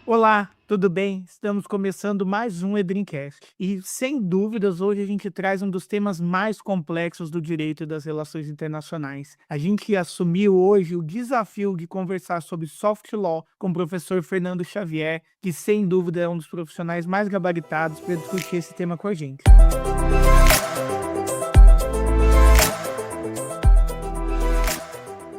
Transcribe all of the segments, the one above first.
Olá, tudo bem? Estamos começando mais um Edrincast. E, sem dúvidas, hoje a gente traz um dos temas mais complexos do direito e das relações internacionais. A gente assumiu hoje o desafio de conversar sobre soft law com o professor Fernando Xavier, que, sem dúvida, é um dos profissionais mais gabaritados para discutir esse tema com a gente.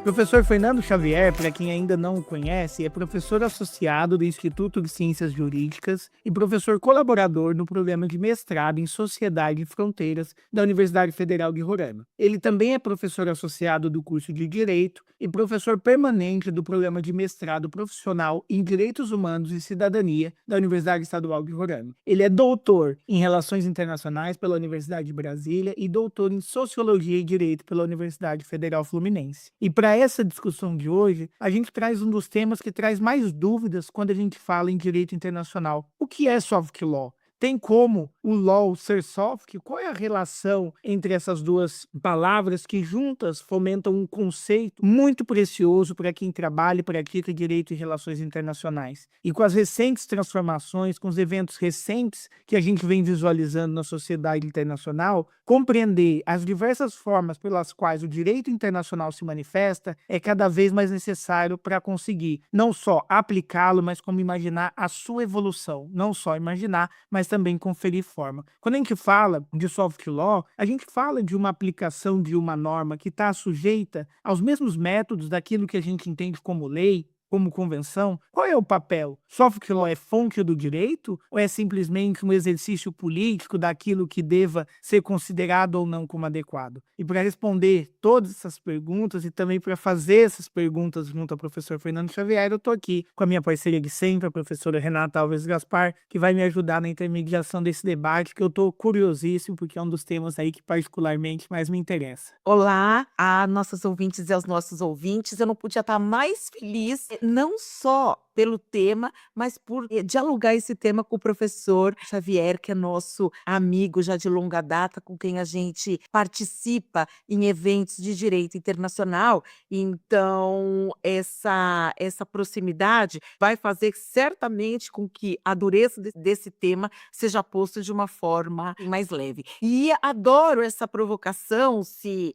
Professor Fernando Xavier, para quem ainda não o conhece, é professor associado do Instituto de Ciências Jurídicas e professor colaborador no programa de mestrado em Sociedade e Fronteiras da Universidade Federal de Roraima. Ele também é professor associado do curso de Direito e professor permanente do programa de mestrado profissional em Direitos Humanos e Cidadania da Universidade Estadual de Roraima. Ele é doutor em Relações Internacionais pela Universidade de Brasília e doutor em Sociologia e Direito pela Universidade Federal Fluminense. E para essa discussão de hoje, a gente traz um dos temas que traz mais dúvidas quando a gente fala em direito internacional. O que é soft law? Tem como o law ser soft? Qual é a relação entre essas duas palavras que juntas fomentam um conceito muito precioso para quem trabalha e pratica direito e relações internacionais? E com as recentes transformações, com os eventos recentes que a gente vem visualizando na sociedade internacional, compreender as diversas formas pelas quais o direito internacional se manifesta é cada vez mais necessário para conseguir não só aplicá-lo, mas como imaginar a sua evolução. Não só imaginar, mas também conferir forma. Quando a gente fala de soft law, a gente fala de uma aplicação de uma norma que está sujeita aos mesmos métodos daquilo que a gente entende como lei, como convenção. Qual é o papel? Soft law é fonte do direito ou é simplesmente um exercício político daquilo que deva ser considerado ou não como adequado? E para responder todas essas perguntas e também para fazer essas perguntas junto ao professor Fernando Xavier, eu estou aqui com a minha parceira de sempre, a professora Renata Alves Gaspar, que vai me ajudar na intermediação desse debate, que eu estou curiosíssimo, porque é um dos temas aí que particularmente mais me interessa. Olá, a nossas ouvintes e aos nossos ouvintes. Eu não podia estar mais feliz, não só pelo tema, mas por dialogar esse tema com o professor Xavier, que é nosso amigo já de longa data, com quem a gente participa em eventos de direito internacional. Então, essa proximidade vai fazer certamente com que a dureza desse tema seja posta de uma forma mais leve. E adoro essa provocação, se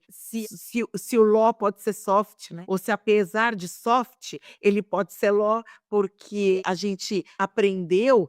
o law pode ser soft, né? Ou se apesar de soft, ele pode ser law, porque a gente aprendeu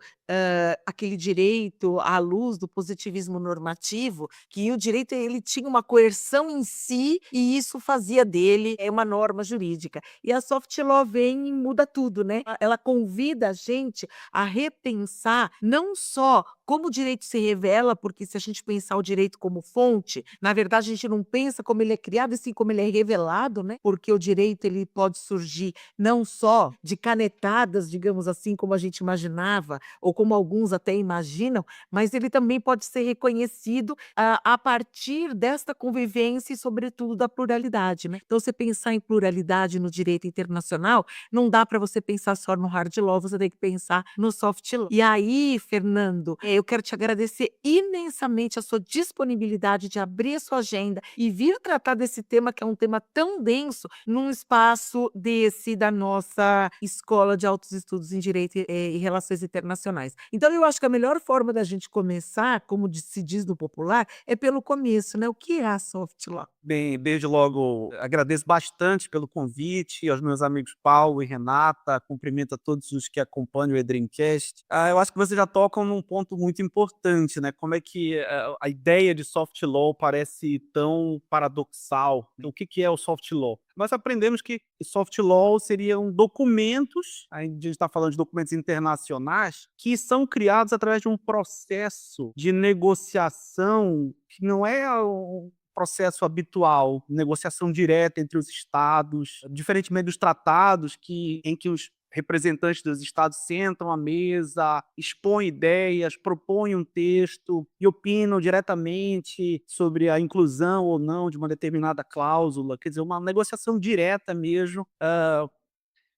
aquele direito à luz do positivismo normativo, que o direito ele tinha uma coerção em si e isso fazia dele uma norma jurídica. E a soft law vem e muda tudo, né? Ela convida a gente a repensar não só como o direito se revela, porque se a gente pensar o direito como fonte, na verdade a gente não pensa como ele é criado, e sim como ele é revelado, né? Porque o direito ele pode surgir não só de canetadas, digamos assim, como a gente imaginava, ou como alguns até imaginam, mas ele também pode ser reconhecido a partir desta convivência e, sobretudo, da pluralidade, né? Então, você pensar em pluralidade no direito internacional, não dá para você pensar só no hard law, você tem que pensar no soft law. E aí, Fernando, eu quero te agradecer imensamente a sua disponibilidade de abrir a sua agenda e vir tratar desse tema, que é um tema tão denso, num espaço desse da nossa Escola de Altos Estudos em Direito e Relações Internacionais. Então, eu acho que a melhor forma da gente começar, como se diz no popular, é pelo começo, né? O que é a soft law? Bem, desde logo agradeço bastante pelo convite, aos meus amigos Paulo e Renata, cumprimento a todos os que acompanham o Edreamcast. Eu acho que vocês já tocam num ponto muito importante, né? Como é que a ideia de soft law parece tão paradoxal. Então, o que é o soft law? Nós aprendemos que soft law seriam documentos, a gente está falando de documentos internacionais, que são criados através de um processo de negociação que não é um processo habitual, negociação direta entre os estados, diferentemente dos tratados em que os representantes dos estados sentam à mesa, expõem ideias, propõem um texto e opinam diretamente sobre a inclusão ou não de uma determinada cláusula, quer dizer, uma negociação direta mesmo.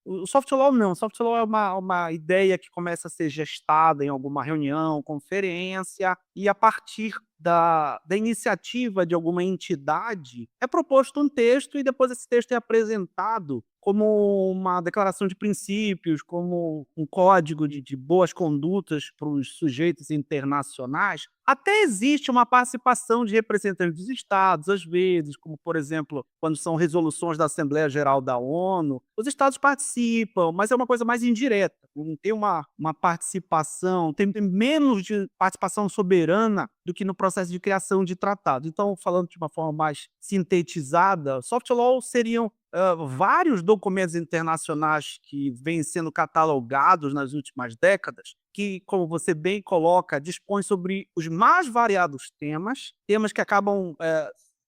O soft law não, o soft law é uma ideia que começa a ser gestada em alguma reunião, conferência, e a partir da iniciativa de alguma entidade, é proposto um texto e depois esse texto é apresentado como uma declaração de princípios, como um código de boas condutas para os sujeitos internacionais. Até existe uma participação de representantes dos estados, às vezes, como, por exemplo, quando são resoluções da Assembleia Geral da ONU, os estados participam, mas é uma coisa mais indireta, não tem uma participação, tem menos de participação soberana do que no processo de criação de tratados. Então, falando de uma forma mais sintetizada, soft law seriam vários documentos internacionais que vêm sendo catalogados nas últimas décadas, que, como você bem coloca, dispõem sobre os mais variados temas que acabam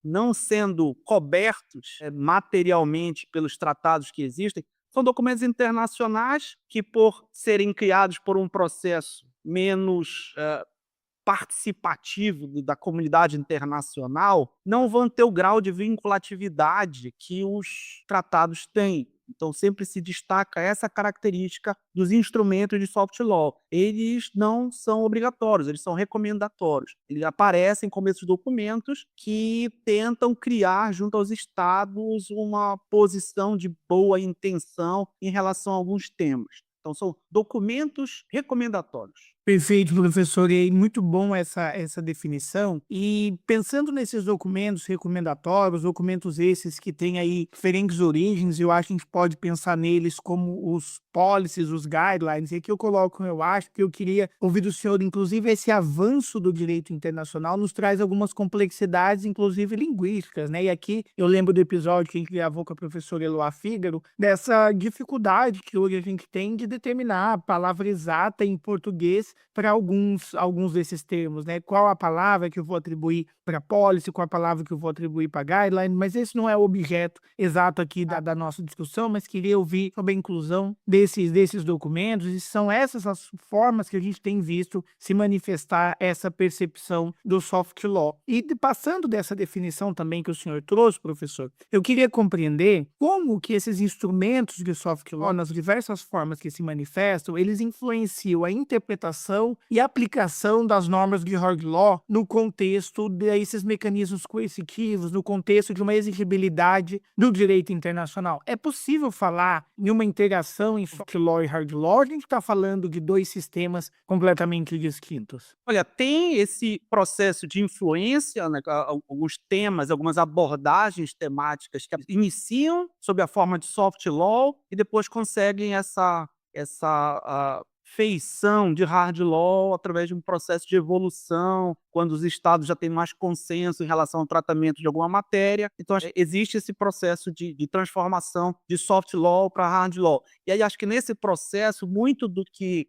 não sendo cobertos materialmente pelos tratados que existem. São documentos internacionais que, por serem criados por um processo menos participativo da comunidade internacional, não vão ter o grau de vinculatividade que os tratados têm. Então, sempre se destaca essa característica dos instrumentos de soft law. Eles não são obrigatórios, eles são recomendatórios. Eles aparecem como esses documentos que tentam criar, junto aos estados, uma posição de boa intenção em relação a alguns temas. Então, são documentos recomendatórios. Perfeito, professor. E muito bom essa definição. E pensando nesses documentos recomendatórios, documentos esses que têm aí diferentes origens, eu acho que a gente pode pensar neles como os policies, os guidelines. E aqui eu coloco, eu acho que eu queria ouvir do senhor, inclusive, esse avanço do direito internacional nos traz algumas complexidades, inclusive linguísticas, né? E aqui eu lembro do episódio que a gente gravou com a professora Eloá Fígaro, dessa dificuldade que hoje a gente tem de determinar a palavra exata em português para alguns desses termos, né? Qual a palavra que eu vou atribuir para policy, qual a palavra que eu vou atribuir para guideline, mas esse não é o objeto exato aqui da nossa discussão, mas queria ouvir sobre a inclusão desses documentos, e são essas as formas que a gente tem visto se manifestar essa percepção do soft law. E passando dessa definição também que o senhor trouxe, professor, eu queria compreender como que esses instrumentos de soft law, nas diversas formas que se manifestam, eles influenciam a interpretação e aplicação das normas de hard law no contexto desses mecanismos coercitivos, no contexto de uma exigibilidade do direito internacional. É possível falar em uma interação em soft law e hard law? Ou a gente está falando de dois sistemas completamente distintos? Olha, tem esse processo de influência, né, alguns temas, algumas abordagens temáticas que iniciam sob a forma de soft law e depois conseguem essa feição de hard law através de um processo de evolução, quando os estados já têm mais consenso em relação ao tratamento de alguma matéria. Então, existe esse processo de transformação de soft law para hard law. E aí acho que nesse processo, muito do que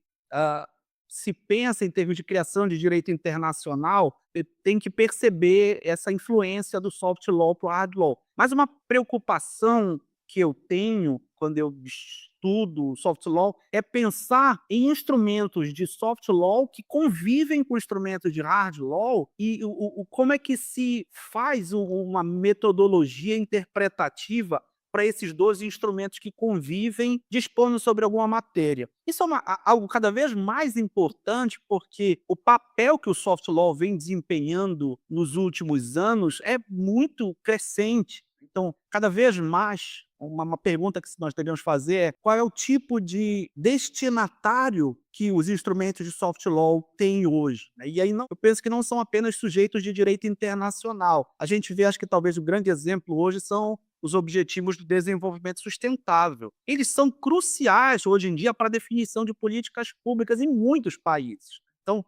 se pensa em termos de criação de direito internacional, tem que perceber essa influência do soft law para o hard law. Mas uma preocupação que eu tenho quando eu estudo soft law é pensar em instrumentos de soft law que convivem com instrumentos de hard law e como é que se faz uma metodologia interpretativa para esses dois instrumentos que convivem, dispondo sobre alguma matéria. Isso é algo cada vez mais importante, porque o papel que o soft law vem desempenhando nos últimos anos é muito crescente. Então, cada vez mais, uma pergunta que nós devemos fazer é: qual é o tipo de destinatário que os instrumentos de soft law têm hoje? E aí eu penso que não são apenas sujeitos de direito internacional. A gente vê, acho que talvez o grande exemplo hoje são os Objetivos do Desenvolvimento Sustentável. Eles são cruciais hoje em dia para a definição de políticas públicas em muitos países. Então,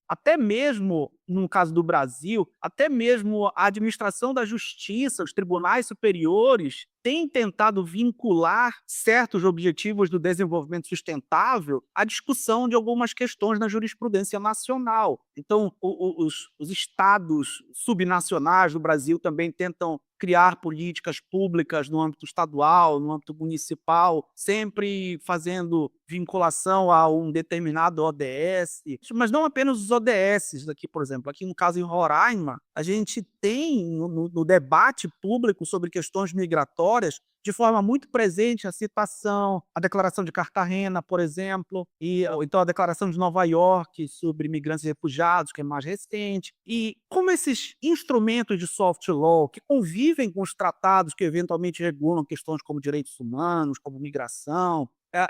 até mesmo, no caso do Brasil, até mesmo a administração da justiça, os tribunais superiores, têm tentado vincular certos objetivos do desenvolvimento sustentável à discussão de algumas questões na jurisprudência nacional. Então, os estados subnacionais do Brasil também tentam criar políticas públicas no âmbito estadual, no âmbito municipal, sempre fazendo vinculação a um determinado ODS, mas não apenas os ODS aqui, por exemplo. Aqui no caso em Roraima, a gente tem no debate público sobre questões migratórias de forma muito presente a citação, a Declaração de Cartagena, por exemplo, ou então a Declaração de Nova York sobre imigrantes e refugiados, que é mais recente. E como esses instrumentos de soft law, que convivem com os tratados que eventualmente regulam questões como direitos humanos, como migração,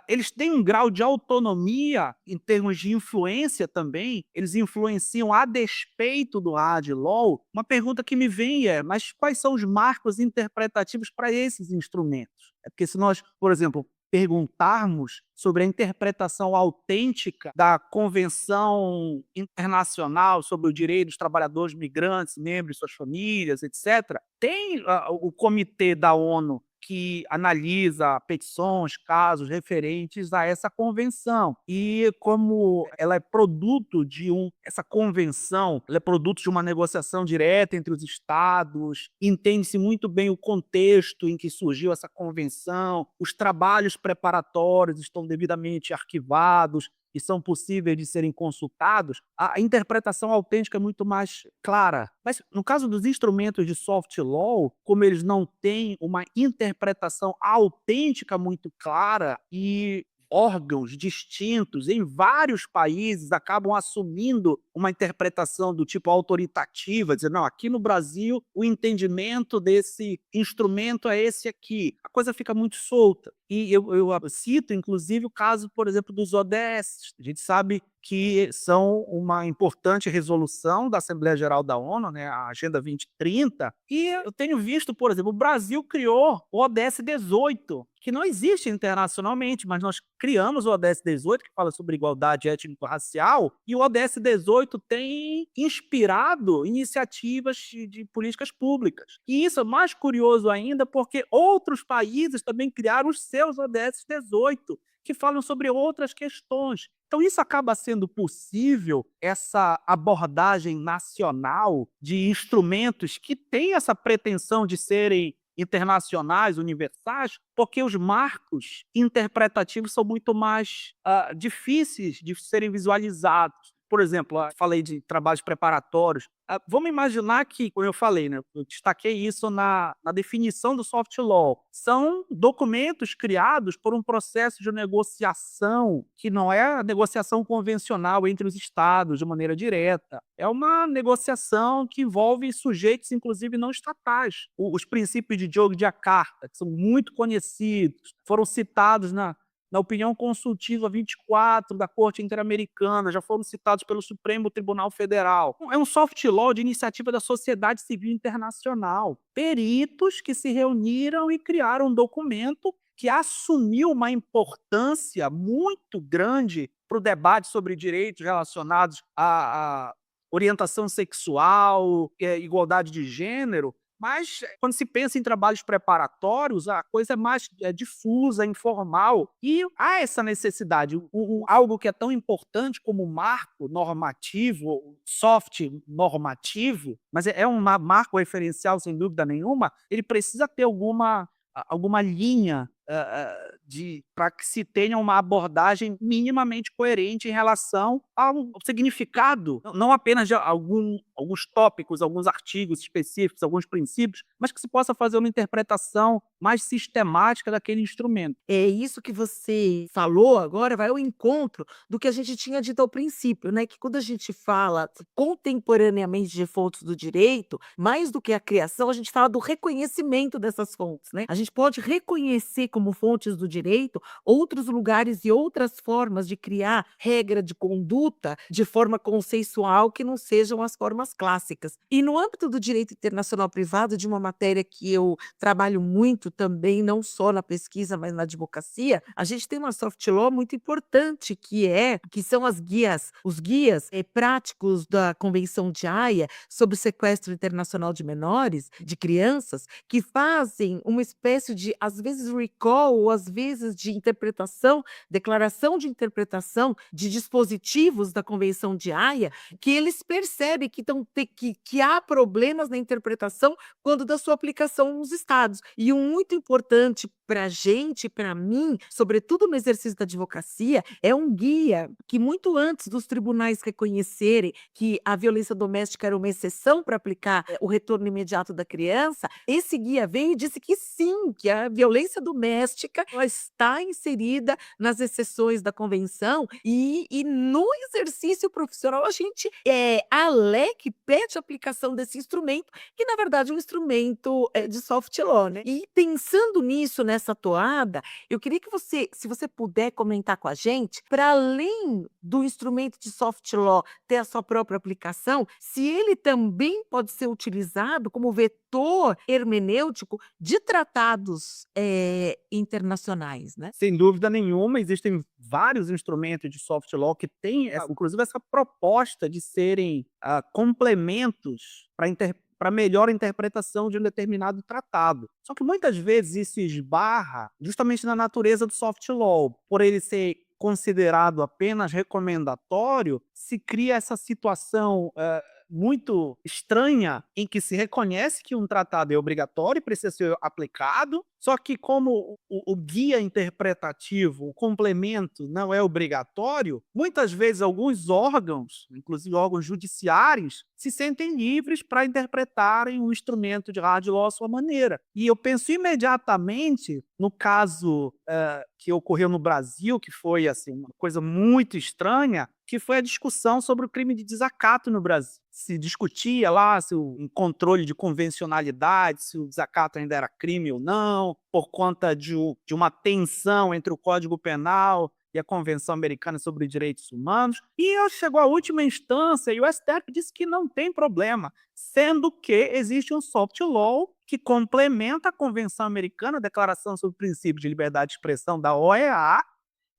eles têm um grau de autonomia em termos de influência também, eles influenciam a despeito do hard law. Uma pergunta que me vem é, mas quais são os marcos interpretativos para esses instrumentos? É porque se nós, por exemplo, perguntarmos sobre a interpretação autêntica da Convenção Internacional sobre o Direito dos Trabalhadores Migrantes, membros de suas famílias, etc., tem o Comitê da ONU que analisa petições, casos referentes a essa convenção. E como ela é produto de essa convenção, ela é produto de uma negociação direta entre os estados, entende-se muito bem o contexto em que surgiu essa convenção, os trabalhos preparatórios estão devidamente arquivados e são possíveis de serem consultados, a interpretação autêntica é muito mais clara. Mas no caso dos instrumentos de soft law, como eles não têm uma interpretação autêntica muito clara e órgãos distintos em vários países acabam assumindo uma interpretação do tipo autoritativa, dizendo, não, aqui no Brasil o entendimento desse instrumento é esse aqui. A coisa fica muito solta. E eu cito, inclusive, o caso, por exemplo, dos ODS. A gente sabe que são uma importante resolução da Assembleia Geral da ONU, né, a Agenda 2030, e eu tenho visto, por exemplo, o Brasil criou o ODS 18, que não existe internacionalmente, mas nós criamos o ODS 18, que fala sobre igualdade étnico-racial, e o ODS 18 tem inspirado iniciativas de políticas públicas. E isso é mais curioso ainda porque outros países também criaram os seus ODS 18, que falam sobre outras questões. Então, isso acaba sendo possível, essa abordagem nacional de instrumentos que têm essa pretensão de serem internacionais, universais, porque os marcos interpretativos são muito mais difíceis de serem visualizados. Por exemplo, falei de trabalhos preparatórios. Vamos imaginar que, como eu falei, né, eu destaquei isso na definição do soft law. São documentos criados por um processo de negociação que não é a negociação convencional entre os estados de maneira direta. É uma negociação que envolve sujeitos, inclusive não estatais. Os princípios de Diogo de Jakarta, que são muito conhecidos, foram citados na opinião consultiva 24 da Corte Interamericana, já foram citados pelo Supremo Tribunal Federal. É um soft law de iniciativa da sociedade civil internacional. Peritos que se reuniram e criaram um documento que assumiu uma importância muito grande para o debate sobre direitos relacionados à orientação sexual, igualdade de gênero. Mas, quando se pensa em trabalhos preparatórios, a coisa é mais difusa, informal, e há essa necessidade. Algo que é tão importante como o marco normativo, soft normativo, mas é um marco referencial, sem dúvida nenhuma, ele precisa ter alguma linha para que se tenha uma abordagem minimamente coerente em relação ao significado, não apenas de alguns tópicos, alguns artigos específicos, alguns princípios, mas que se possa fazer uma interpretação mais sistemática daquele instrumento. É isso que você falou agora, vai ao encontro do que a gente tinha dito ao princípio, né? Que quando a gente fala contemporaneamente de fontes do direito, mais do que a criação, a gente fala do reconhecimento dessas fontes, né? A gente pode reconhecer como fontes do direito outros lugares e outras formas de criar regra de conduta de forma consensual que não sejam as formas clássicas. E no âmbito do direito internacional privado, de uma matéria que eu trabalho muito também, não só na pesquisa, mas na advocacia, a gente tem uma soft law muito importante que são os guias práticos da Convenção de Haia sobre o sequestro internacional de menores, de crianças, que fazem uma espécie de, às vezes, recall protocolo, ou às vezes de interpretação, declaração de interpretação de dispositivos da Convenção de Haia, que eles percebem que há problemas na interpretação quando da sua aplicação nos estados. E um muito importante para a gente, para mim, sobretudo no exercício da advocacia, é um guia que muito antes dos tribunais reconhecerem que a violência doméstica era uma exceção para aplicar o retorno imediato da criança, esse guia veio e disse que sim, que a violência doméstica ela está inserida nas exceções da convenção e no exercício profissional a LEC pede a aplicação desse instrumento, que na verdade é um instrumento de soft law, né? E pensando nisso, nessa toada, eu queria que você, se você puder comentar com a gente, para além do instrumento de soft law ter a sua própria aplicação, se ele também pode ser utilizado como vetor hermenêutico de tratados internacionais, né? Sem dúvida nenhuma, existem vários instrumentos de soft law que têm, inclusive, essa proposta de serem complementos para melhor interpretação de um determinado tratado. Só que muitas vezes isso esbarra justamente na natureza do soft law, por ele ser considerado apenas recomendatório, se cria essa situação muito estranha em que se reconhece que um tratado é obrigatório e precisa ser aplicado, só que como o guia interpretativo, o complemento não é obrigatório, muitas vezes alguns órgãos, inclusive órgãos judiciários, se sentem livres para interpretarem o instrumento de hard law à sua maneira. E eu penso imediatamente no caso que ocorreu no Brasil, que foi assim, uma coisa muito estranha, que foi a discussão sobre o crime de desacato no Brasil. Se discutia lá se o controle de convencionalidade, se o desacato ainda era crime ou não, por conta de uma tensão entre o Código Penal e a Convenção Americana sobre Direitos Humanos. E chegou à última instância e o STF disse que não tem problema, sendo que existe um soft law que complementa a Convenção Americana, a Declaração sobre o Princípio de Liberdade de Expressão da OEA.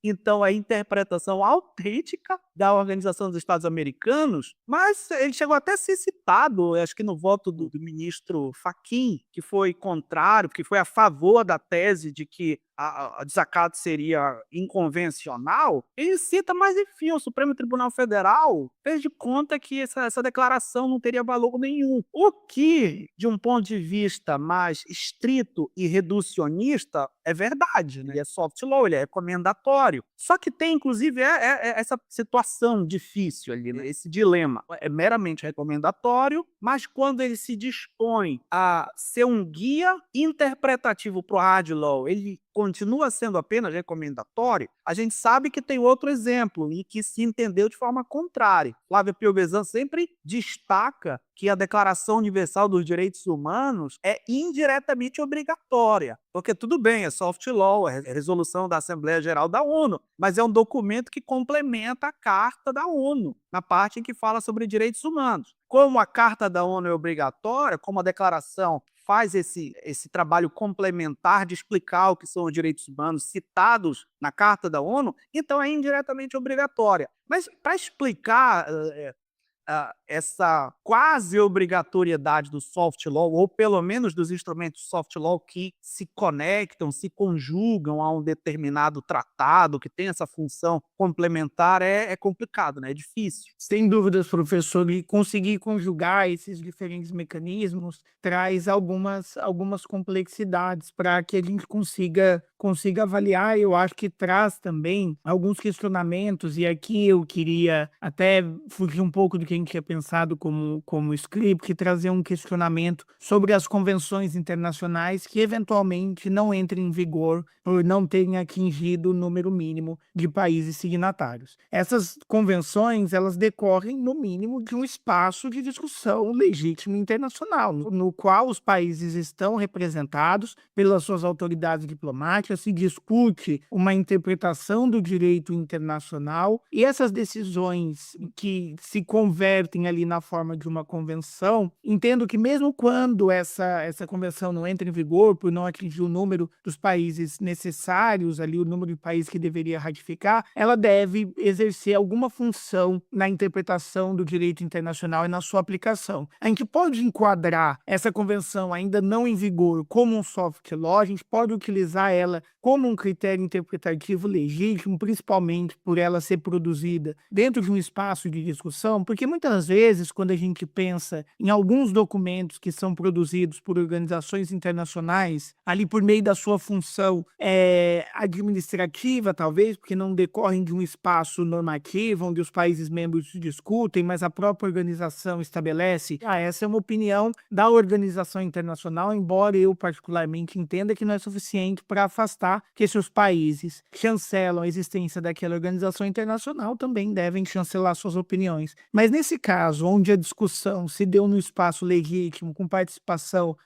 Então, a interpretação autêntica da Organização dos Estados Americanos, mas ele chegou até a ser citado, acho que no voto do ministro Fachin, que foi contrário, que foi a favor da tese de que a desacato seria inconvencional. Ele cita, mas enfim, o Supremo Tribunal Federal fez de conta que essa declaração não teria valor nenhum. O que, de um ponto de vista mais estrito e reducionista, é verdade, né? Ele é soft law, ele é recomendatório. Só que tem, inclusive, essa situação difícil ali, né? Esse dilema. É meramente recomendatório, mas quando ele se dispõe a ser um guia interpretativo para o hard law, ele continua sendo apenas recomendatório, a gente sabe que tem outro exemplo em que se entendeu de forma contrária. Flávia Piovesan sempre destaca que a Declaração Universal dos Direitos Humanos é indiretamente obrigatória, porque tudo bem, é soft law, é resolução da Assembleia Geral da ONU, mas é um documento que complementa a Carta da ONU, na parte em que fala sobre direitos humanos. Como a Carta da ONU é obrigatória, como a declaração faz esse trabalho complementar de explicar o que são os direitos humanos citados na Carta da ONU, então é indiretamente obrigatória. Mas para explicar essa quase obrigatoriedade do soft law, ou pelo menos dos instrumentos soft law que se conectam, se conjugam a um determinado tratado, que tem essa função complementar, é complicado, né? É difícil. Sem dúvidas, professor, e conseguir conjugar esses diferentes mecanismos traz algumas complexidades para que a gente consiga avaliar. Eu acho que traz também alguns questionamentos, e aqui eu queria até fugir um pouco do que a gente tinha pensado como script, e trazer um questionamento sobre as convenções internacionais que eventualmente não entrem em vigor por não terem atingido o número mínimo de países signatários. Essas convenções, elas decorrem, no mínimo, de um espaço de discussão legítimo internacional, no qual os países estão representados pelas suas autoridades diplomáticas, se discute uma interpretação do direito internacional, e essas decisões que se convertem ali na forma de uma convenção, entendo que mesmo quando essa convenção não entra em vigor, por não atingir o número dos países necessários, ali o número de países que deveria ratificar, ela deve exercer alguma função na interpretação do direito internacional e na sua aplicação. A gente pode enquadrar essa convenção ainda não em vigor como um soft law, a gente pode utilizar ela como um critério interpretativo legítimo, principalmente por ela ser produzida dentro de um espaço de discussão, porque muitas vezes, quando a gente pensa em alguns documentos que são produzidos por organizações internacionais, ali por meio da sua função administrativa, talvez, porque não decorrem de um espaço normativo, onde os países membros discutem, mas a própria organização estabelece. Essa é uma opinião da organização internacional, embora eu particularmente entenda que não é suficiente para afastar que se os países chancelam a existência daquela organização internacional, também devem chancelar suas opiniões. Mas nesse caso, onde a discussão se deu no espaço legítimo, com participação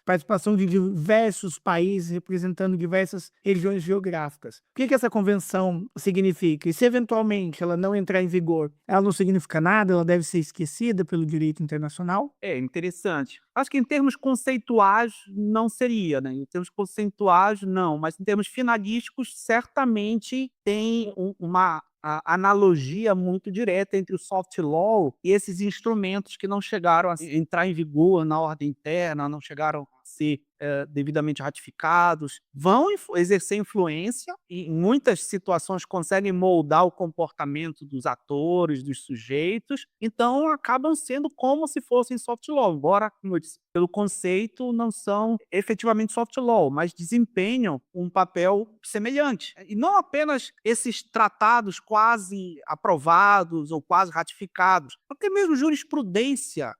de diversos países representando diversas regiões geográficas, o que essa convenção significa? E se eventualmente ela não entrar em vigor, ela não significa nada, ela deve ser esquecida pelo direito internacional? É interessante. Acho que em termos conceituais não seria, né? Em termos conceituais, não, mas em termos finalísticos, certamente tem uma analogia muito direta entre o soft law e esses instrumentos que não chegaram a entrar em vigor na ordem interna, não chegaram a ser devidamente ratificados, vão exercer influência e em muitas situações conseguem moldar o comportamento dos atores, dos sujeitos, então acabam sendo como se fossem soft law, embora, como eu disse, pelo conceito não são efetivamente soft law, mas desempenham um papel semelhante. E não apenas esses tratados quase aprovados ou quase ratificados, até mesmo jurisprudência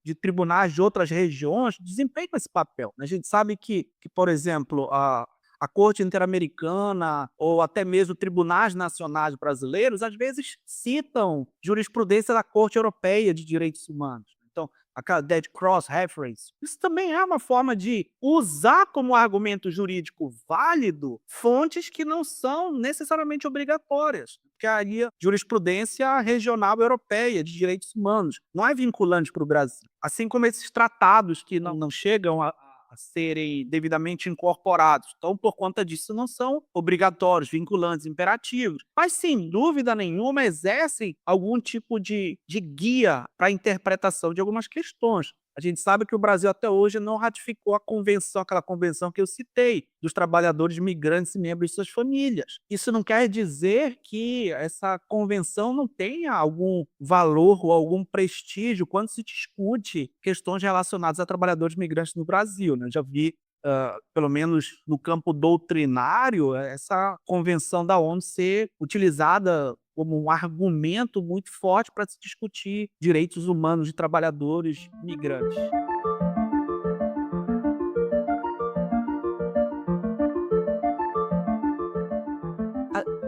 de tribunais de outras regiões desempenham esse papel, né? A gente sabe que por exemplo, a Corte Interamericana ou até mesmo tribunais nacionais brasileiros, às vezes citam jurisprudência da Corte Europeia de Direitos Humanos. Então, aquela dead cross reference, isso também é uma forma de usar como argumento jurídico válido fontes que não são necessariamente obrigatórias, porque aí a jurisprudência regional europeia de direitos humanos não é vinculante para o Brasil. Assim como esses tratados que não chegam a serem devidamente incorporados. Então, por conta disso, não são obrigatórios, vinculantes, imperativos. Mas, sem dúvida nenhuma, exercem algum tipo de guia para a interpretação de algumas questões. A gente sabe que o Brasil até hoje não ratificou a convenção, aquela convenção que eu citei, dos trabalhadores migrantes e membros de suas famílias. Isso não quer dizer que essa convenção não tenha algum valor ou algum prestígio quando se discute questões relacionadas a trabalhadores migrantes no Brasil, né? Eu já vi, pelo menos no campo doutrinário, essa convenção da ONU ser utilizada como um argumento muito forte para se discutir direitos humanos de trabalhadores migrantes.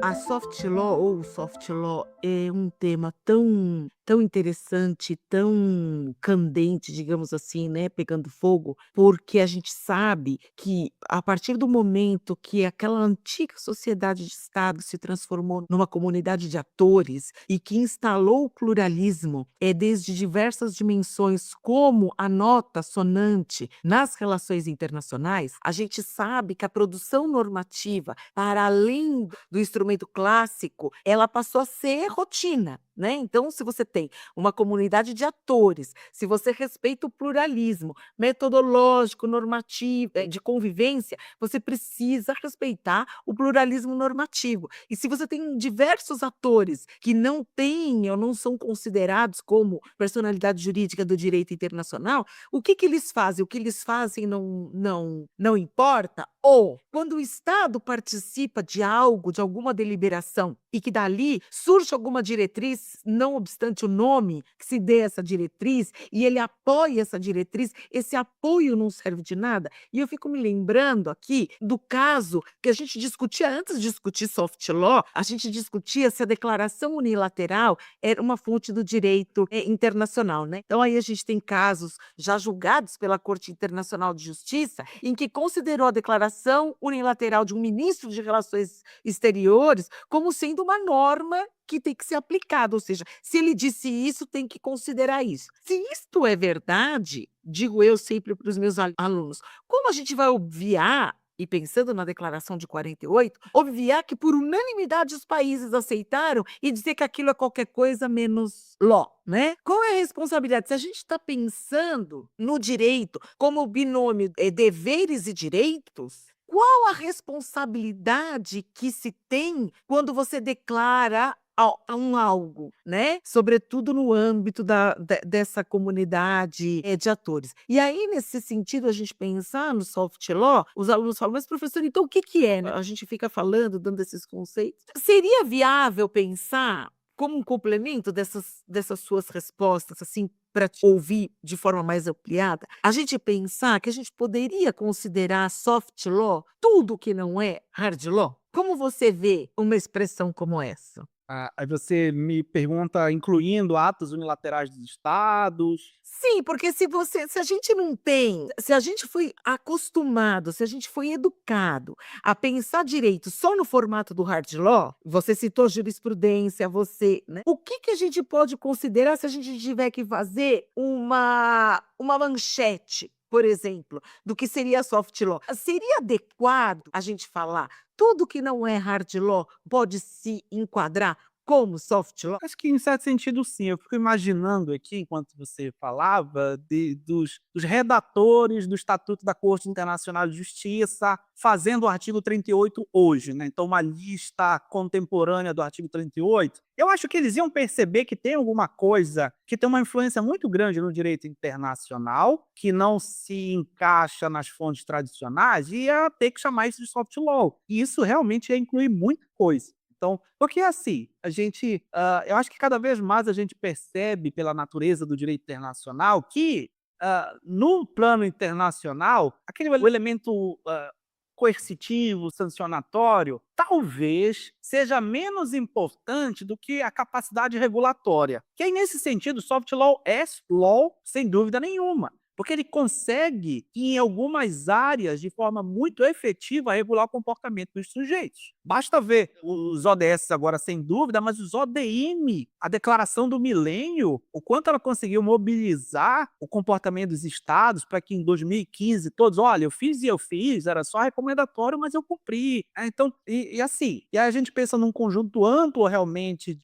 A soft law ou o soft law é um tema tão interessante, tão candente, digamos assim, né, pegando fogo, porque a gente sabe que a partir do momento que aquela antiga sociedade de Estado se transformou numa comunidade de atores e que instalou o pluralismo, desde diversas dimensões, como a nota sonante nas relações internacionais, a gente sabe que a produção normativa, para além do instrumento clássico, ela passou a ser rotina, né? Então, se você tem uma comunidade de atores, se você respeita o pluralismo metodológico, normativo, de convivência, você precisa respeitar o pluralismo normativo. E se você tem diversos atores que não têm ou não são considerados como personalidade jurídica do direito internacional, o que eles fazem? O que eles fazem não importa? Ou, quando o Estado participa de algo, de alguma deliberação, e que dali surge alguma diretriz, não obstante o nome que se dê essa diretriz, e ele apoia essa diretriz, esse apoio não serve de nada. E eu fico me lembrando aqui do caso que a gente discutia antes de discutir soft law, a gente discutia se a declaração unilateral era uma fonte do direito internacional, né? Então aí a gente tem casos já julgados pela Corte Internacional de Justiça, em que considerou a declaração declaração unilateral de um ministro de Relações Exteriores como sendo uma norma que tem que ser aplicada, ou seja, se ele disse isso, tem que considerar isso. Se isto é verdade, digo eu sempre para os meus alunos, como a gente vai obviar, e pensando na Declaração de 48, obviar que por unanimidade os países aceitaram e dizer que aquilo é qualquer coisa menos law, né? Qual é a responsabilidade? Se a gente está pensando no direito como binômio deveres e direitos, qual a responsabilidade que se tem quando você declara um algo, né? Sobretudo no âmbito dessa comunidade de atores. E aí, nesse sentido, a gente pensar no soft law, os alunos falam, mas professor, então o que que é, né? A gente fica falando, dando esses conceitos. Seria viável pensar como um complemento dessas suas respostas, assim, para te ouvir de forma mais ampliada, a gente pensar que a gente poderia considerar soft law tudo que não é hard law? Como você vê uma expressão como essa? Aí você me pergunta, incluindo atos unilaterais dos estados. Sim, porque se a gente não tem, se a gente foi acostumado, se a gente foi educado a pensar direito só no formato do hard law, você citou jurisprudência, né? O que que a gente pode considerar se a gente tiver que fazer uma manchete, por exemplo, do que seria soft law? Seria adequado a gente falar tudo que não é hard law pode se enquadrar como soft law? Acho que em certo sentido sim, eu fico imaginando aqui, enquanto você falava, dos redatores do Estatuto da Corte Internacional de Justiça fazendo o artigo 38 hoje, né? Então uma lista contemporânea do artigo 38. Eu acho que eles iam perceber que tem alguma coisa que tem uma influência muito grande no direito internacional, que não se encaixa nas fontes tradicionais, e ia ter que chamar isso de soft law. E isso realmente ia incluir muita coisa. Então, porque assim, eu acho que cada vez mais a gente percebe pela natureza do direito internacional que, no plano internacional, o elemento coercitivo, sancionatório, talvez seja menos importante do que a capacidade regulatória. Que aí, nesse sentido, o soft law é law, sem dúvida nenhuma. Porque ele consegue, em algumas áreas, de forma muito efetiva, regular o comportamento dos sujeitos. Basta ver os ODS agora, sem dúvida, mas os ODM, a Declaração do Milênio, o quanto ela conseguiu mobilizar o comportamento dos estados para que em 2015 todos, olha, eu fiz, era só recomendatório, mas eu cumpri. Então, assim, e aí a gente pensa num conjunto amplo realmente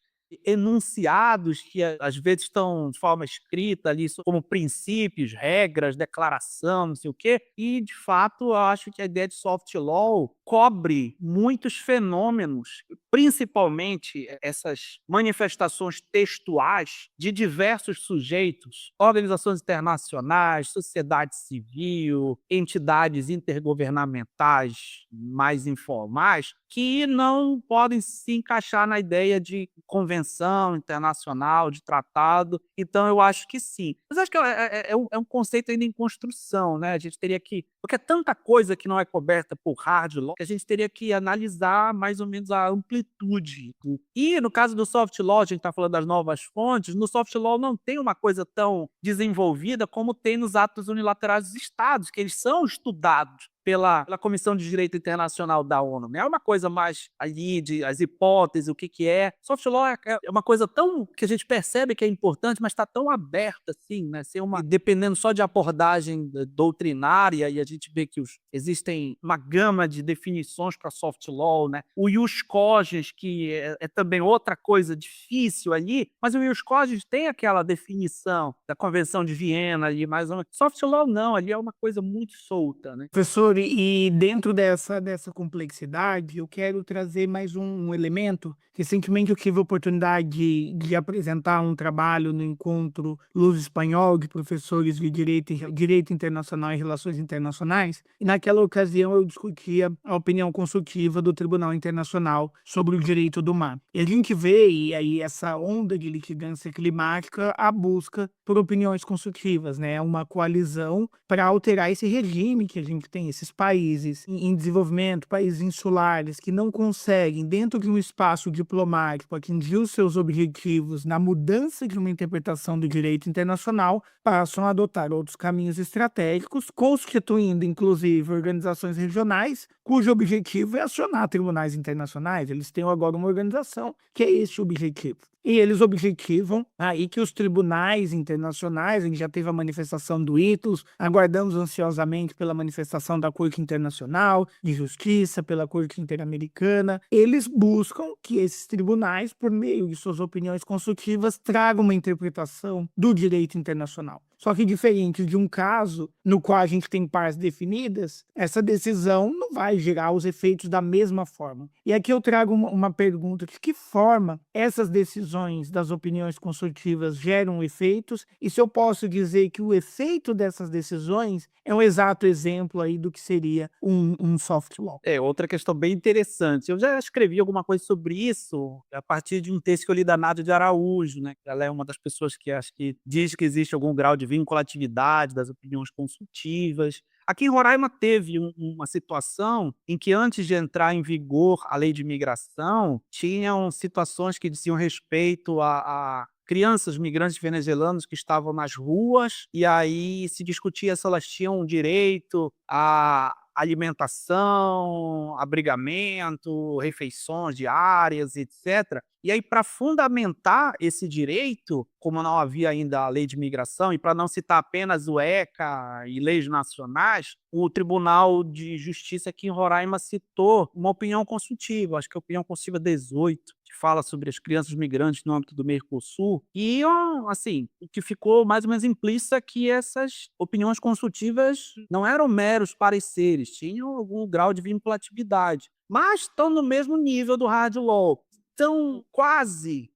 enunciados que às vezes estão de forma escrita ali como princípios, regras, declaração, não sei o quê, e de fato eu acho que a ideia de soft law cobre muitos fenômenos, principalmente essas manifestações textuais de diversos sujeitos, organizações internacionais, sociedade civil, entidades intergovernamentais mais informais, que não podem se encaixar na ideia de convenção internacional, de tratado. Então, eu acho que sim. Mas acho que é um conceito ainda em construção, né? A gente teria que. Porque é tanta coisa que não é coberta por hard law que a gente teria que analisar mais ou menos a amplitude. E no caso do soft law, a gente está falando das novas fontes, no soft law não tem uma coisa tão desenvolvida como tem nos atos unilaterais dos estados, que eles são estudados pela Comissão de Direito Internacional da ONU. Não é uma coisa mais ali de as hipóteses, o que que é. Soft law é uma coisa tão que a gente percebe que é importante, mas está tão aberta assim, né? Dependendo só de abordagem doutrinária, e a gente vê que existem uma gama de definições para soft law, né? O ius cogens, que é também outra coisa difícil ali, mas o ius cogens tem aquela definição da Convenção de Viena ali, mais ou menos. Soft law não, ali é uma coisa muito solta, né? Professor, e dentro dessa complexidade, eu quero trazer mais um elemento. Recentemente eu tive a oportunidade de apresentar um trabalho no encontro Luso-Espanhol de professores de Direito Internacional e Relações Internacionais, e naquela ocasião eu discutia a opinião consultiva do Tribunal Internacional sobre o direito do mar. E a gente vê, e aí essa onda de litigância climática, a busca por opiniões consultivas, né? Uma coalizão para alterar esse regime que a gente tem, esse esses países em desenvolvimento, países insulares, que não conseguem, dentro de um espaço diplomático, atingir os seus objetivos na mudança de uma interpretação do direito internacional, passam a adotar outros caminhos estratégicos, constituindo, inclusive, organizações regionais, cujo objetivo é acionar tribunais internacionais. Eles têm agora uma organização que é esse o objetivo. E eles objetivam aí que os tribunais internacionais, a gente já teve a manifestação do ITUS, aguardamos ansiosamente pela manifestação da Corte Internacional de Justiça, pela Corte Interamericana, eles buscam que esses tribunais, por meio de suas opiniões consultivas, tragam uma interpretação do direito internacional. Só que diferente de um caso no qual a gente tem partes definidas, essa decisão não vai gerar os efeitos da mesma forma. E aqui eu trago uma pergunta: de que forma essas decisões das opiniões consultivas geram efeitos, e se eu posso dizer que o efeito dessas decisões é um exato exemplo aí do que seria um soft law. Outra questão bem interessante. Eu já escrevi alguma coisa sobre isso a partir de um texto que eu li da Nádia de Araújo, né? Ela é uma das pessoas que acho que diz que existe algum grau de vinculatividade das opiniões consultivas. Aqui em Roraima teve uma situação em que, antes de entrar em vigor a lei de imigração, tinham situações que diziam respeito a crianças migrantes venezuelanos que estavam nas ruas, e aí se discutia se elas tinham direito a alimentação, abrigamento, refeições diárias, etc. E aí, para fundamentar esse direito, como não havia ainda a lei de imigração, e para não citar apenas o ECA e leis nacionais, o Tribunal de Justiça aqui em Roraima citou uma opinião consultiva, acho que é a opinião consultiva 18, que fala sobre as crianças migrantes no âmbito do Mercosul. E, assim, o que ficou mais ou menos implícito é que essas opiniões consultivas não eram meros pareceres, tinham algum grau de vinculatividade, mas estão no mesmo nível do hard law, estão quase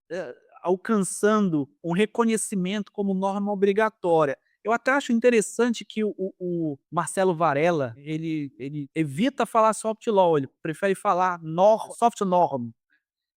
alcançando um reconhecimento como norma obrigatória. Eu até acho interessante que o Marcelo Varela, ele evita falar soft law, ele prefere falar soft norm,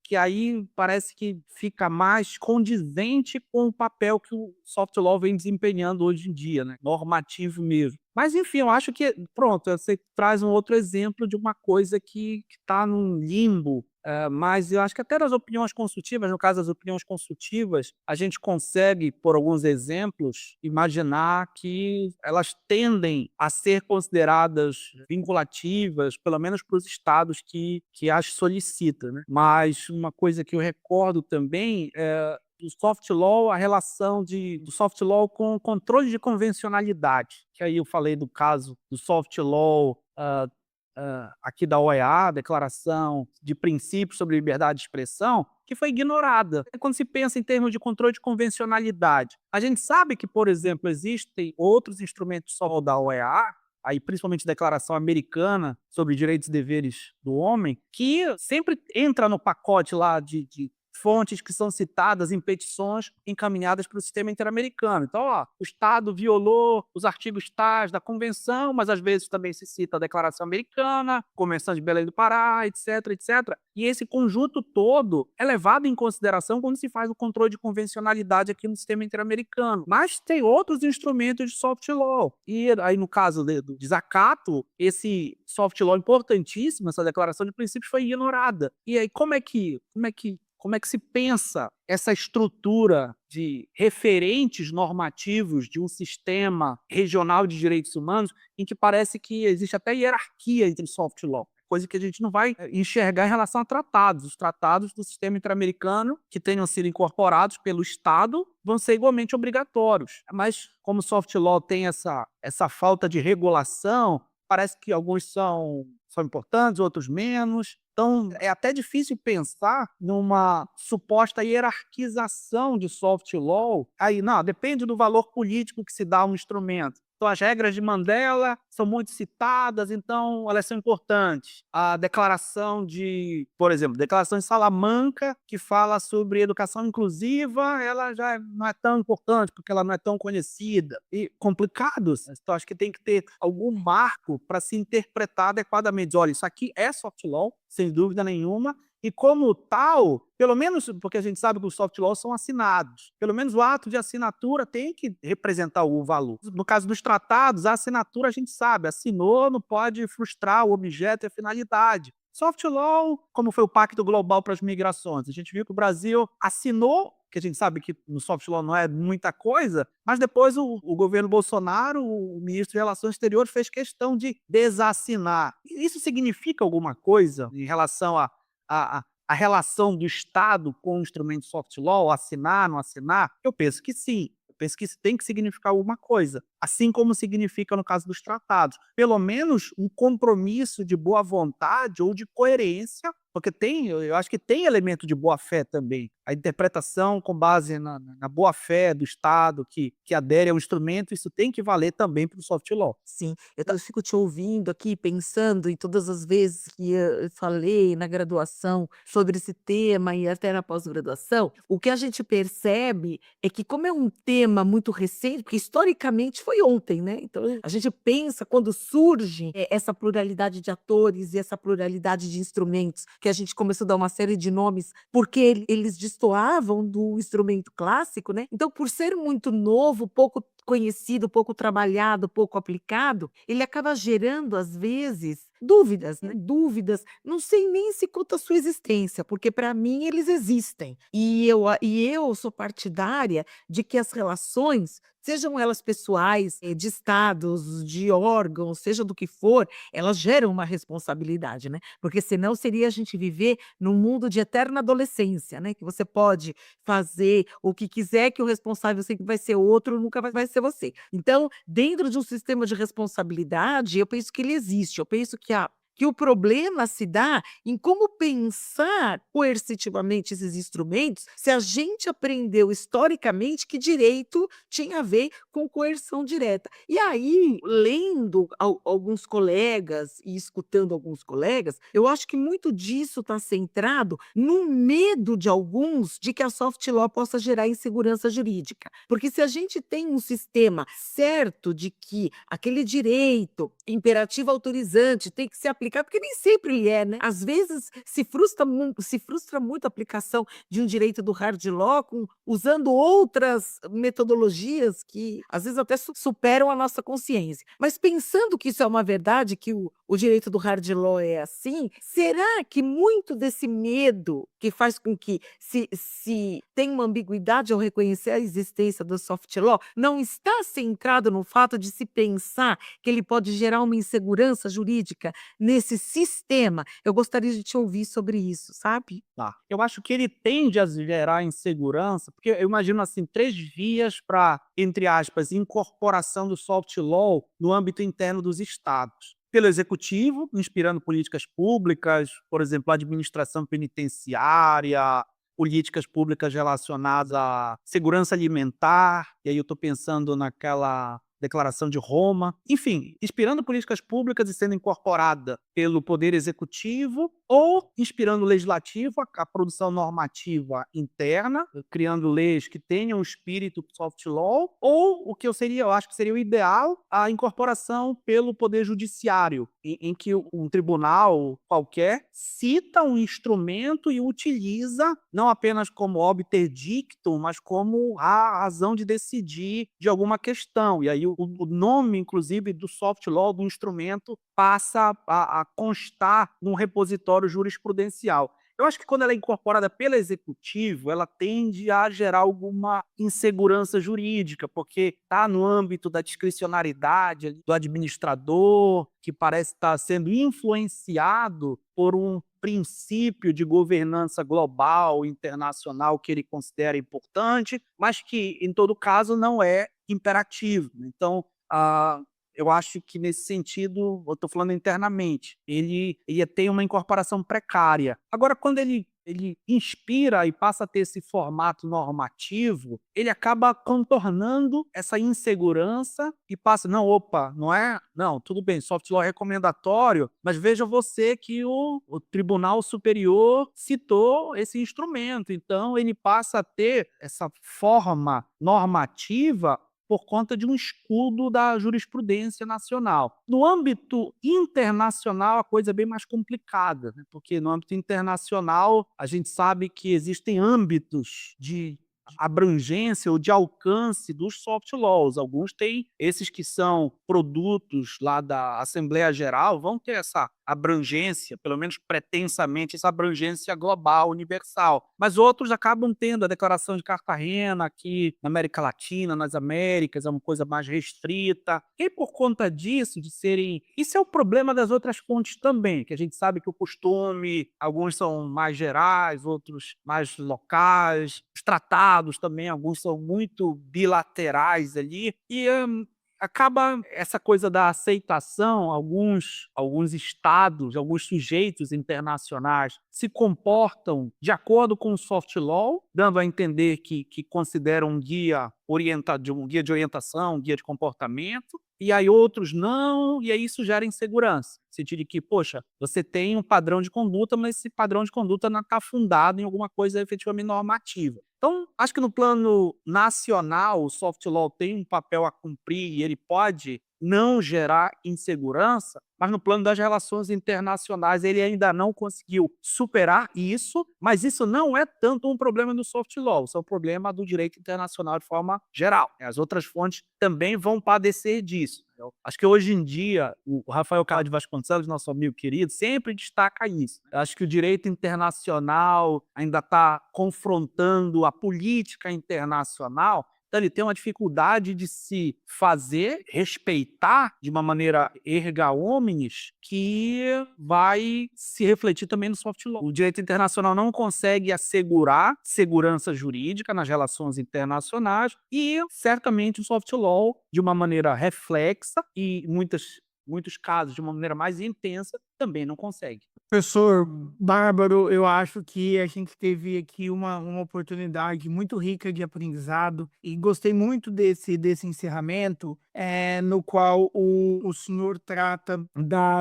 que aí parece que fica mais condizente com o papel que o soft law vem desempenhando hoje em dia, né? Normativo mesmo. Mas, enfim, eu acho que, pronto, você traz um outro exemplo de uma coisa que está num limbo. Mas eu acho que até nas opiniões consultivas, no caso das opiniões consultivas, a gente consegue, por alguns exemplos, imaginar que elas tendem a ser consideradas vinculativas, pelo menos para os estados que as solicitam, né? Mas uma coisa que eu recordo também é do soft law, a relação do soft law com o controle de convencionalidade, que aí eu falei do caso do soft law aqui da OEA, Declaração de Princípios sobre Liberdade de Expressão, que foi ignorada. Quando se pensa em termos de controle de convencionalidade, a gente sabe que, por exemplo, existem outros instrumentos só da OEA, aí principalmente a Declaração Americana sobre Direitos e Deveres do Homem, que sempre entra no pacote lá de fontes que são citadas em petições encaminhadas para o sistema interamericano. Então, o Estado violou os artigos tais da Convenção, mas às vezes também se cita a Declaração Americana, Convenção de Belém do Pará, etc, etc. E esse conjunto todo é levado em consideração quando se faz o controle de convencionalidade aqui no sistema interamericano. Mas tem outros instrumentos de soft law. E aí, no caso do desacato, esse soft law importantíssimo, essa declaração de princípios, foi ignorada. E aí, como é que se pensa essa estrutura de referentes normativos de um sistema regional de direitos humanos em que parece que existe até hierarquia entre soft law, coisa que a gente não vai enxergar em relação a tratados. Os tratados do sistema interamericano que tenham sido incorporados pelo Estado vão ser igualmente obrigatórios. Mas como o soft law tem essa falta de regulação, parece que alguns são importantes, outros menos. Então, é até difícil pensar numa suposta hierarquização de soft law. Aí, não, depende do valor político que se dá a um instrumento. Então, as regras de Mandela são muito citadas, então elas são importantes. A declaração por exemplo, declaração de Salamanca, que fala sobre educação inclusiva, ela já não é tão importante, porque ela não é tão conhecida. E complicados. Então, acho que tem que ter algum marco para se interpretar adequadamente. Olha, isso aqui é soft law, sem dúvida nenhuma, e como tal, pelo menos porque a gente sabe que os soft laws são assinados, pelo menos o ato de assinatura tem que representar o valor. No caso dos tratados, a assinatura a gente sabe, assinou, não pode frustrar o objeto e a finalidade. Soft law, como foi o Pacto Global para as Migrações, a gente viu que o Brasil assinou, que a gente sabe que no soft law não é muita coisa, mas depois o governo Bolsonaro, o ministro de Relações Exteriores, fez questão de desassinar. Isso significa alguma coisa em relação a relação do Estado com o instrumento soft law, assinar, não assinar? Eu penso que sim. Eu penso que isso tem que significar alguma coisa, assim como significa no caso dos tratados. Pelo menos um compromisso de boa vontade ou de coerência, porque eu acho que tem elemento de boa-fé também. A interpretação com base na boa-fé do Estado que adere ao instrumento, isso tem que valer também para o soft law. Sim, eu fico te ouvindo aqui, pensando em todas as vezes que eu falei na graduação sobre esse tema e até na pós-graduação, o que a gente percebe é que como é um tema muito recente, porque historicamente foi ontem, né, então a gente pensa quando surge, essa pluralidade de atores e essa pluralidade de instrumentos, que a gente começou a dar uma série de nomes, porque eles destoavam do instrumento clássico, né, então por ser muito novo, pouco conhecido, pouco trabalhado, pouco aplicado, ele acaba gerando, às vezes, dúvidas, né? Dúvidas. Não sei nem se conta a sua existência, porque para mim eles existem. E eu sou partidária de que as relações, sejam elas pessoais, de estados, de órgãos, seja do que for, elas geram uma responsabilidade, né? Porque senão seria a gente viver num mundo de eterna adolescência, né? Que você pode fazer o que quiser, que o responsável sempre vai ser outro, nunca vai ser você. Então, dentro de um sistema de responsabilidade, eu penso que ele existe, eu penso que o problema se dá em como pensar coercitivamente esses instrumentos, se a gente aprendeu historicamente que direito tinha a ver com coerção direta. E aí, lendo alguns colegas e escutando alguns colegas, eu acho que muito disso está centrado no medo de alguns de que a soft law possa gerar insegurança jurídica. Porque se a gente tem um sistema certo de que aquele direito imperativo autorizante tem que ser aplicado, porque nem sempre ele é, né? Às vezes se frustra muito a aplicação de um direito do hard law usando outras metodologias que às vezes até superam a nossa consciência. Mas pensando que isso é uma verdade, que o direito do hard law é assim, será que muito desse medo que faz com que se tenha uma ambiguidade ao reconhecer a existência do soft law não está centrado no fato de se pensar que ele pode gerar uma insegurança jurídica nesse sistema? Eu gostaria de te ouvir sobre isso, sabe? Tá. Eu acho que ele tende a gerar insegurança, porque eu imagino assim, 3 vias para, entre aspas, incorporação do soft law no âmbito interno dos estados. Pelo executivo, inspirando políticas públicas, por exemplo, a administração penitenciária, políticas públicas relacionadas à segurança alimentar, e aí eu estou pensando naquela Declaração de Roma, enfim, inspirando políticas públicas e sendo incorporada pelo Poder Executivo ou inspirando o Legislativo, a produção normativa interna, criando leis que tenham o espírito soft law, ou o que eu acho que seria o ideal, a incorporação pelo Poder Judiciário, em que um tribunal qualquer cita um instrumento e o utiliza não apenas como obter dictum, mas como a razão de decidir de alguma questão. E aí o nome, inclusive, do soft law, do instrumento, passa a constar num repositório jurisprudencial. Eu acho que quando ela é incorporada pelo executivo, ela tende a gerar alguma insegurança jurídica, porque está no âmbito da discricionariedade do administrador, que parece estar sendo influenciado por um princípio de governança global, internacional, que ele considera importante, mas que, em todo caso, não é imperativo. Então, eu acho que nesse sentido, eu estou falando internamente, ele tem uma incorporação precária. Agora, quando ele inspira e passa a ter esse formato normativo, ele acaba contornando essa insegurança e passa, não, opa, não é? Não, tudo bem, soft law é recomendatório, mas veja você que o Tribunal Superior citou esse instrumento, então ele passa a ter essa forma normativa por conta de um escudo da jurisprudência nacional. No âmbito internacional, a coisa é bem mais complicada, né? Porque no âmbito internacional, a gente sabe que existem âmbitos de abrangência ou de alcance dos soft laws. Alguns têm esses que são produtos lá da Assembleia Geral, vão ter essa abrangência, pelo menos pretensamente, essa abrangência global, universal. Mas outros acabam tendo a Declaração de Cartagena aqui na América Latina, nas Américas, é uma coisa mais restrita. E por conta disso, de serem... Isso é o problema das outras fontes também, que a gente sabe que o costume, alguns são mais gerais, outros mais locais. Os tratados também, alguns são muito bilaterais ali. E acaba essa coisa da aceitação, alguns estados, alguns sujeitos internacionais se comportam de acordo com o soft law, dando a entender que consideram um guia de orientação, um guia de comportamento, e aí outros não, e aí isso gera insegurança. No sentido de que, poxa, você tem um padrão de conduta, mas esse padrão de conduta não está fundado em alguma coisa efetivamente normativa. Então, acho que no plano nacional, o soft law tem um papel a cumprir e ele pode não gerar insegurança, mas no plano das relações internacionais ele ainda não conseguiu superar isso, mas isso não é tanto um problema do soft law, isso é um problema do direito internacional de forma geral. As outras fontes também vão padecer disso. Eu acho que hoje em dia, o Rafael Carlos de Vasconcelos, nosso amigo querido, sempre destaca isso. Eu acho que o direito internacional ainda está confrontando a política internacional, então ele tem uma dificuldade de se fazer respeitar de uma maneira erga omnes que vai se refletir também no soft law. O direito internacional não consegue assegurar segurança jurídica nas relações internacionais e certamente o soft law, de uma maneira reflexa e em muitos casos de uma maneira mais intensa, também não consegue. Professor Bárbaro, eu acho que a gente teve aqui uma oportunidade muito rica de aprendizado e gostei muito desse encerramento, no qual o senhor trata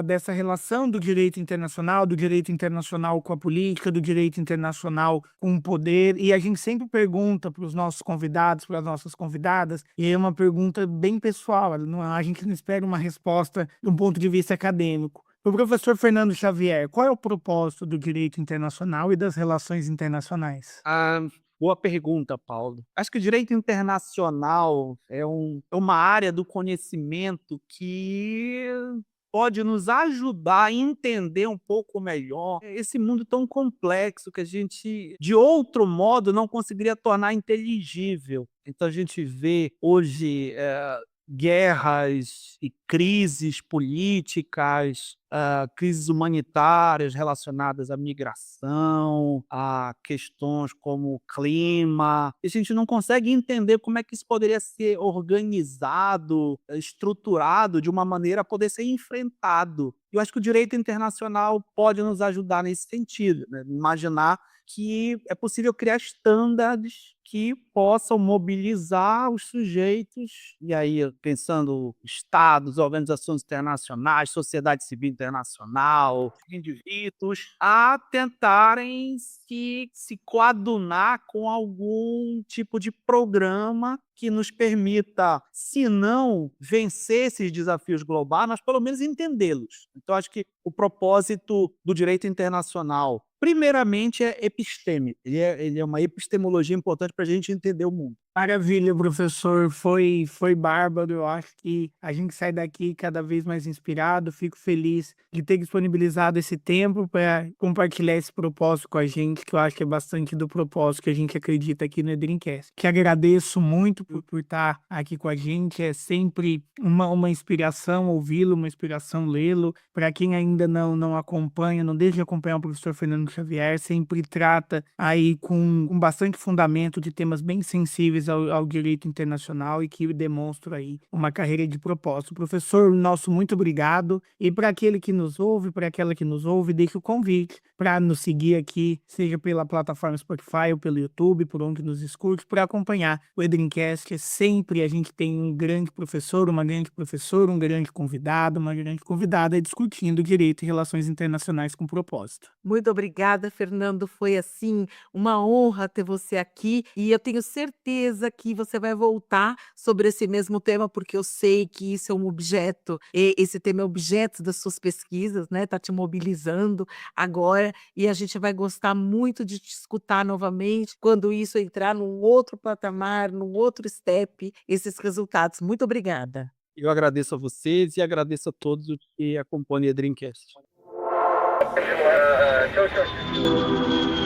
dessa relação do direito internacional com a política, do direito internacional com o poder, e a gente sempre pergunta para os nossos convidados, para as nossas convidadas, e é uma pergunta bem pessoal, a gente não espera uma resposta de um ponto de vista acadêmico. O professor Fernando Xavier, qual é o propósito do direito internacional e das relações internacionais? Boa pergunta, Paulo. Acho que o direito internacional é uma área do conhecimento que pode nos ajudar a entender um pouco melhor esse mundo tão complexo que a gente, de outro modo, não conseguiria tornar inteligível. Então a gente vê hoje guerras e crises políticas, crises humanitárias relacionadas à migração, a questões como o clima. E a gente não consegue entender como é que isso poderia ser organizado, estruturado de uma maneira a poder ser enfrentado. Eu acho que o direito internacional pode nos ajudar nesse sentido, né? Imaginar que é possível criar estándares que possam mobilizar os sujeitos, e aí pensando estados, organizações internacionais, sociedade civil internacional, indivíduos, a tentarem se coadunar com algum tipo de programa que nos permita, se não vencer esses desafios globais, mas pelo menos entendê-los. Então, acho que o propósito do direito internacional, primeiramente, é epistêmico. Ele é uma epistemologia importante para a gente entender o mundo. Maravilha, professor. Foi bárbaro. Eu acho que a gente sai daqui cada vez mais inspirado. Fico feliz de ter disponibilizado esse tempo para compartilhar esse propósito com a gente, que eu acho que é bastante do propósito que a gente acredita aqui no Edrincast. Que agradeço muito por estar aqui com a gente. É sempre uma inspiração ouvi-lo, uma inspiração lê-lo. Para quem ainda não acompanha, não deixe de acompanhar o professor Fernando Xavier. Sempre trata aí com bastante fundamento de temas bem sensíveis ao direito internacional e que demonstra aí uma carreira de propósito. Professor, nosso muito obrigado. E para aquele que nos ouve, para aquela que nos ouve, deixe o convite para nos seguir aqui, seja pela plataforma Spotify ou pelo YouTube, por onde nos escute, para acompanhar o Edrincast. Sempre a gente tem um grande professor, uma grande professora, um grande convidado, uma grande convidada discutindo direito e relações internacionais com propósito. Muito obrigada, Fernando. Foi assim uma honra ter você aqui e eu tenho certeza certeza que você vai voltar sobre esse mesmo tema, porque eu sei que isso é um objeto, esse tema é objeto das suas pesquisas, né? Tá te mobilizando agora e a gente vai gostar muito de te escutar novamente quando isso entrar num outro patamar, num outro step, esses resultados. Muito obrigada. Eu agradeço a vocês e agradeço a todos os que acompanham a Dreamcast. Tchau, tchau.